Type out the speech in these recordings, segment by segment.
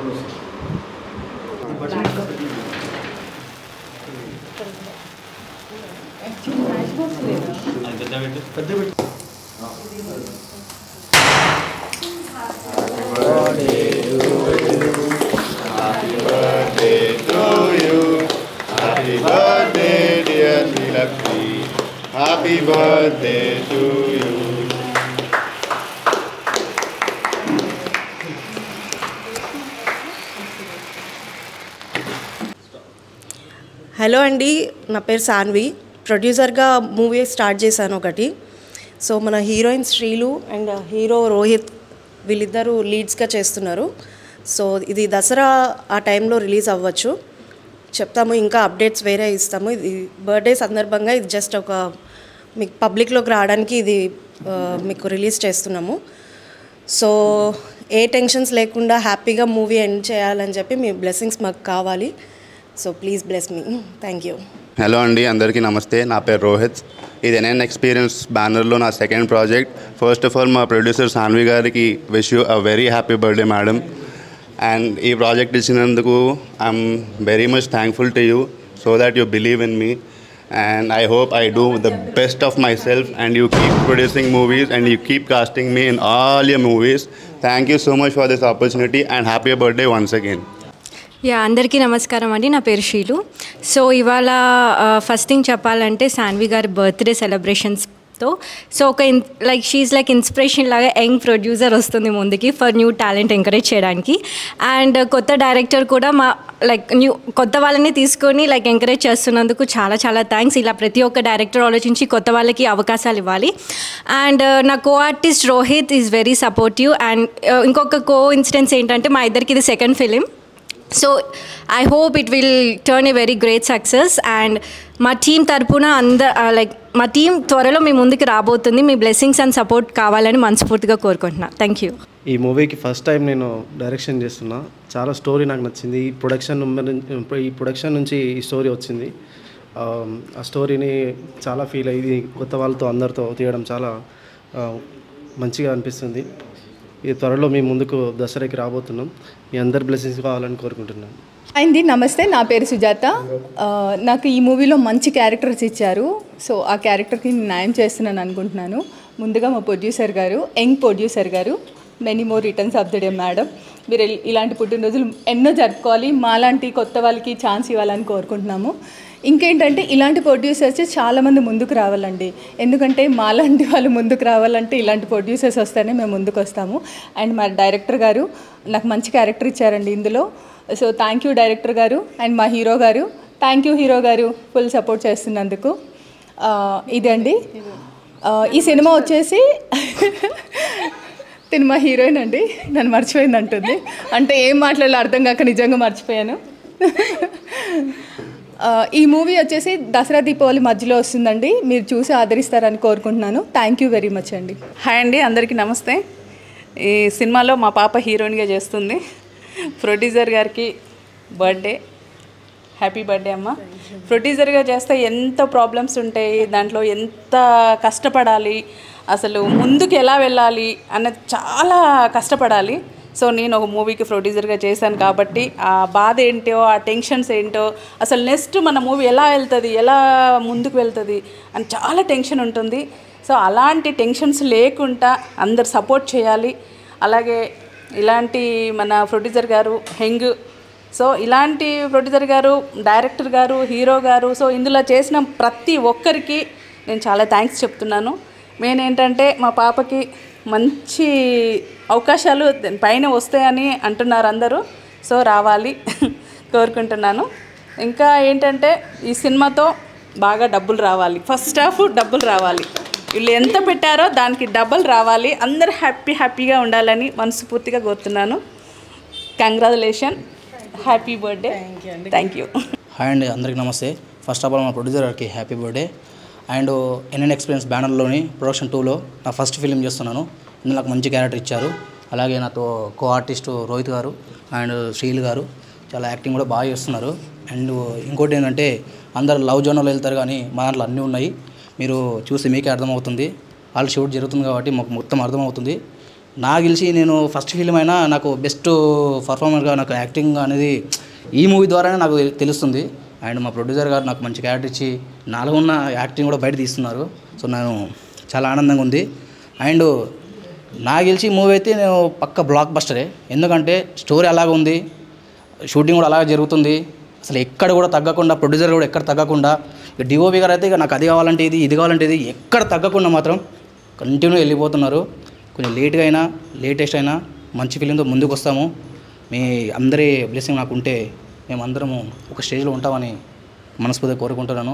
Happy birthday, dear Lakshmi. Happy birthday to you. Hello అండి, నా పేరు సాన్వి. ప్రొడ్యూసర్గా మూవీ స్టార్ట్ చేశాను ఒకటి. సో మన హీరోయిన్ శ్రీలు అండ్ హీరో రోహిత్ వీళ్ళిద్దరూ లీడ్స్గా చేస్తున్నారు. సో ఇది దసరా ఆ టైంలో రిలీజ్ అవ్వచ్చు చెప్తాము. ఇంకా అప్డేట్స్ వేరే ఇస్తాము. ఇది బర్త్డే సందర్భంగా ఇది జస్ట్ ఒక మీకు పబ్లిక్లోకి రావడానికి ఇది మీకు రిలీజ్ చేస్తున్నాము. సో ఏ టెన్షన్స్ లేకుండా హ్యాపీగా మూవీ ఎండ్ చేయాలని చెప్పి మీ బ్లెస్సింగ్స్ మాకు కావాలి. So please bless me. Thank you. Hello అండి, అందరికీ నమస్తే. నా పేరు రోహిత్. ఇది ఎన్ఎన్ ఎక్స్పీరియన్స్ బ్యానర్లో నా second project. First of all మా ప్రొడ్యూసర్ సాన్వి గారికి wish you a very happy birthday madam. And ఈ ప్రాజెక్ట్ ఇచ్చినందుకు I'm very much thankful to you so that you believe in me. And I hope I do the best of myself and you keep producing movies and you keep casting me in all your movies. Thank you so much for this opportunity and happy birthday once again. అందరికీ నమస్కారం అండి. నా పేరు షీలు. So ఇవాళ first thing చెప్పాలంటే సాన్వి గారి birthday సెలబ్రేషన్స్తో so ఒక she like inspiration లాగా యంగ్ ప్రొడ్యూసర్ వస్తుంది ముందుకి ఫర్ న్యూ టాలెంట్ ఎంకరేజ్ చేయడానికి. అండ్ కొత్త డైరెక్టర్ కూడా మా కొత్త వాళ్ళని తీసుకొని ఎంకరేజ్ చేస్తున్నందుకు చాలా చాలా థ్యాంక్స్. ఇలా ప్రతి ఒక్క డైరెక్టర్ ఆలోచించి కొత్త వాళ్ళకి అవకాశాలు ఇవ్వాలి. అండ్ నా co artist Rohit is very supportive. And ఇంకొక కో ఇన్సిడెన్స్ ఏంటంటే మా ఇద్దరికి ఇది second film. So I hope it will turn a very great success. And మా టీం తరపున మా టీం త్వరలో మీ ముందుకు రాబోతుంది. మీ బ్లెస్సింగ్స్ అండ్ సపోర్ట్ కావాలని మనస్ఫూర్తిగా కోరుకుంటున్నా. Thank you. ఈ మూవీకి ఫస్ట్ టైం నేను డైరెక్షన్ చేస్తున్నా. చాలా స్టోరీ నాకు నచ్చింది. ఈ ప్రొడక్షన్ నుంచి ఈ స్టోరీ వచ్చింది. ఆ స్టోరీని చాలా ఫీల్ అయ్యి కొత్త వాళ్ళతో అందరితో తీయడం చాలా మంచిగా అనిపిస్తుంది. ఈ త్వరలో మీ ముందుకు దసరాకి రాబోతున్నాం. మీ అందరి బ్లెస్సింగ్స్ కావాలని కోరుకుంటున్నాను. అండి నమస్తే, నా పేరు సుజాత. నాకు ఈ మూవీలో మంచి క్యారెక్టర్స్ ఇచ్చారు. సో ఆ క్యారెక్టర్కి నేను న్యాయం చేస్తున్నాను అనుకుంటున్నాను. ముందుగా మా ప్రొడ్యూసర్ గారు, యంగ్ ప్రొడ్యూసర్ గారు, many more returns of the day madam. మీరు ఇలాంటి పుట్టినరోజులు ఎన్నో జరుపుకోవాలి. మాలాంటి కొత్త వాళ్ళకి ఛాన్స్ ఇవ్వాలని కోరుకుంటున్నాము. ఇంకేంటంటే ఇలాంటి ప్రొడ్యూసర్స్ చాలామంది ముందుకు రావాలండి. ఎందుకంటే మాలాంటి వాళ్ళు ముందుకు రావాలంటే ఇలాంటి ప్రొడ్యూసర్స్ వస్తేనే మేము ముందుకు వస్తాము. అండ్ మా డైరెక్టర్ గారు నాకు మంచి క్యారెక్టర్ ఇచ్చారండి ఇందులో. సో థ్యాంక్ యూ డైరెక్టర్ గారు. అండ్ మా హీరో గారు, థ్యాంక్ యూ హీరో గారు ఫుల్ సపోర్ట్ చేస్తున్నందుకు. ఇదండి ఈ సినిమా వచ్చేసి తిను మా హీరోయిన్ అండి. నన్ను మర్చిపోయింది అంటుంది. అంటే ఏం మాట్లాడాలో అర్థం కాక నిజంగా మర్చిపోయాను. ఈ మూవీ వచ్చేసి దసరా దీపావళి మధ్యలో వస్తుందండి. మీరు చూసి ఆదరిస్తారని కోరుకుంటున్నాను. థ్యాంక్ యూ వెరీ మచ్ అండి. హాయ్ అండి, అందరికీ నమస్తే. ఈ సినిమాలో మా పాప హీరోయిన్గా చేస్తుంది. ప్రొడ్యూసర్ గారికి బర్త్డే, హ్యాపీ బర్త్డే అమ్మ. ప్రొడ్యూసర్గా చేస్తే ఎంత ప్రాబ్లమ్స్ ఉంటాయి, దాంట్లో ఎంత కష్టపడాలి, అసలు ముందుకు ఎలా వెళ్ళాలి అన్నది చాలా కష్టపడాలి. సో నేను ఒక మూవీకి ప్రొడ్యూసర్గా చేశాను కాబట్టి ఆ బాధ ఏంటో, ఆ టెన్షన్స్ ఏంటో, అసలు నెక్స్ట్ మన మూవీ ఎలా వెళ్తుంది, ఎలా ముందుకు వెళ్తుంది అని చాలా టెన్షన్ ఉంటుంది. సో అలాంటి టెన్షన్స్ లేకుండా అందరు సపోర్ట్ చేయాలి. అలాగే ఇలాంటి మన ప్రొడ్యూసర్ గారు హెంగ్, సో ఇలాంటి ప్రొడ్యూసర్ గారు, డైరెక్టర్ గారు, హీరో గారు, సో ఇందులో చేసిన ప్రతి ఒక్కరికి నేను చాలా థ్యాంక్స్ చెప్తున్నాను. మెయిన్ ఏంటంటే మా పాపకి మంచి అవకాశాలు పైన వస్తాయని అంటున్నారు అందరూ. సో రావాలి కోరుకుంటున్నాను. ఇంకా ఏంటంటే ఈ సినిమాతో బాగా డబ్బులు రావాలి. ఫస్ట్ హాఫ్ డబ్బులు రావాలి. వీళ్ళు ఎంత పెట్టారో దానికి డబల్ రావాలి. అందరూ హ్యాపీగా ఉండాలని మనస్ఫూర్తిగా కోరుతున్నాను. Congratulation, happy birthday. Thank you. Hi అండి, అందరికీ నమస్తే. ఫస్ట్ ఆఫ్ ఆల్ మా ప్రొడ్యూసర్ గారికి happy birthday. And NN experience బ్యానర్లోని ప్రొడక్షన్ 2లో నా ఫస్ట్ ఫిలిం చేస్తున్నాను. ఇందులో నాకు మంచి క్యారెక్టర్ ఇచ్చారు. అలాగే నాతో కో ఆర్టిస్ట్ రోహిత్ గారు అండ్ శ్రీలు గారు చాలా యాక్టింగ్ కూడా బాగా చేస్తున్నారు. అండ్ ఇంకోటి ఏంటంటే అందరు లవ్ జోన్లో వెళ్తారు, కానీ మా దాంట్లో అన్నీ ఉన్నాయి. మీరు చూసి మీకే అర్థమవుతుంది. వాళ్ళు షూట్ జరుగుతుంది కాబట్టి మాకు మొత్తం అర్థమవుతుంది. నాకు తెలిసి నేను ఫస్ట్ ఫిలిం అయినా నాకు బెస్ట్ పర్ఫార్మర్గా నాకు యాక్టింగ్ అనేది ఈ మూవీ ద్వారానే నాకు తెలుస్తుంది. అండ్ మా ప్రొడ్యూసర్ గారు నాకు మంచి క్యారెక్టర్ ఇచ్చి నాలో ఉన్న యాక్టింగ్ కూడా బయట తీస్తున్నారు. సో నేను చాలా ఆనందంగా ఉంది. అండ్ నాకు తెలిసి మూవీ అయితే నేను పక్క బ్లాక్ బస్టరే. ఎందుకంటే స్టోరీ అలాగ ఉంది, షూటింగ్ కూడా అలాగే జరుగుతుంది. అసలు ఎక్కడ కూడా తగ్గకుండా, ప్రొడ్యూసర్ కూడా ఎక్కడ తగ్గకుండా, ఇక డిఓపి గారు అయితే ఇక నాకు అది కావాలంటే ఇది కావాలంటే ఇది ఎక్కడ తగ్గకుండా మాత్రం కంటిన్యూ వెళ్ళిపోతున్నారు. కొంచెం లేట్గా అయినా లేటెస్ట్ అయినా మంచి ఫిలింతో ముందుకు వస్తాము. మీ అందరి బ్లెస్సింగ్ నాకు ఉంటే మేమందరము ఒక స్టేజ్లో ఉంటామని మనస్ఫూర్తిగా కోరుకుంటున్నాను.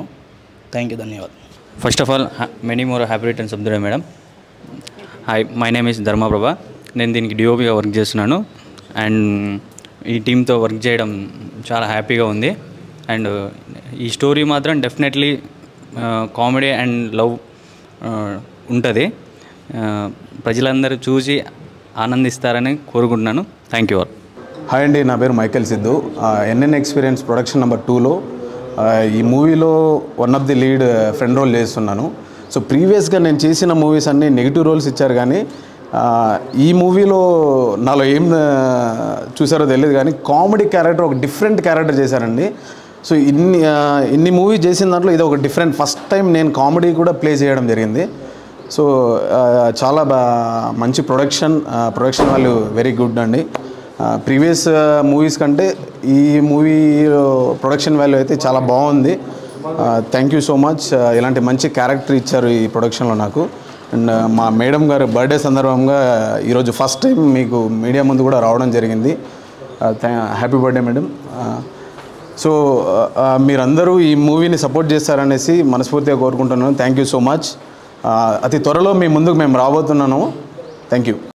థ్యాంక్ యూ, ధన్యవాదాలు. First of all many more happy returns of the day madam. Hi, my name is Dharmaprabha. నేను దీనికి డిఓపిగా వర్క్ చేస్తున్నాను. అండ్ ఈ టీంతో వర్క్ చేయడం చాలా హ్యాపీగా ఉంది. అండ్ ఈ స్టోరీ మాత్రం డెఫినెట్లీ కామెడీ అండ్ లవ్ ఉంటుంది. ప్రజలందరూ చూసి ఆనందిస్తారని కోరుకుంటున్నాను. Thank you all. హాయ్ అండి, నా పేరు Michael Siddhu. NN experience production number 2లో ఈ మూవీలో one of the lead friend role చేస్తున్నాను. సో ప్రీవియస్గా నేను చేసిన మూవీస్ అన్నీ నెగిటివ్ రోల్స్ ఇచ్చారు, కానీ ఈ మూవీలో నాలో ఏం చూసారో తెలియదు, కానీ కామెడీ క్యారెక్టర్, ఒక డిఫరెంట్ క్యారెక్టర్ చేశారండి. సో ఇన్ని మూవీ చేసిన దాంట్లో ఇది ఒక డిఫరెంట్, ఫస్ట్ టైం నేను కామెడీ కూడా ప్లే చేయడం జరిగింది. సో చాలా మంచి ప్రొడక్షన్ వాల్యూ వెరీ గుడ్ అండి. ప్రీవియస్ మూవీస్ కంటే ఈ మూవీ ప్రొడక్షన్ వాల్యూ అయితే చాలా బాగుంది. Thank you so much. ఇలాంటి మంచి క్యారెక్టర్ ఇచ్చారు ఈ ప్రొడక్షన్లో నాకు. అండ్ మా మేడం గారు బర్త్డే సందర్భంగా ఈరోజు ఫస్ట్ టైం మీకు మీడియా ముందు కూడా రావడం జరిగింది. Happy birthday madam. సో మీరందరూ ఈ మూవీని సపోర్ట్ చేస్తారనేసి మనస్ఫూర్తిగా కోరుకుంటున్నాను. Thank you so much. అతి త్వరలో మీ ముందుకు మేము రాబోతున్నాను. Thank you.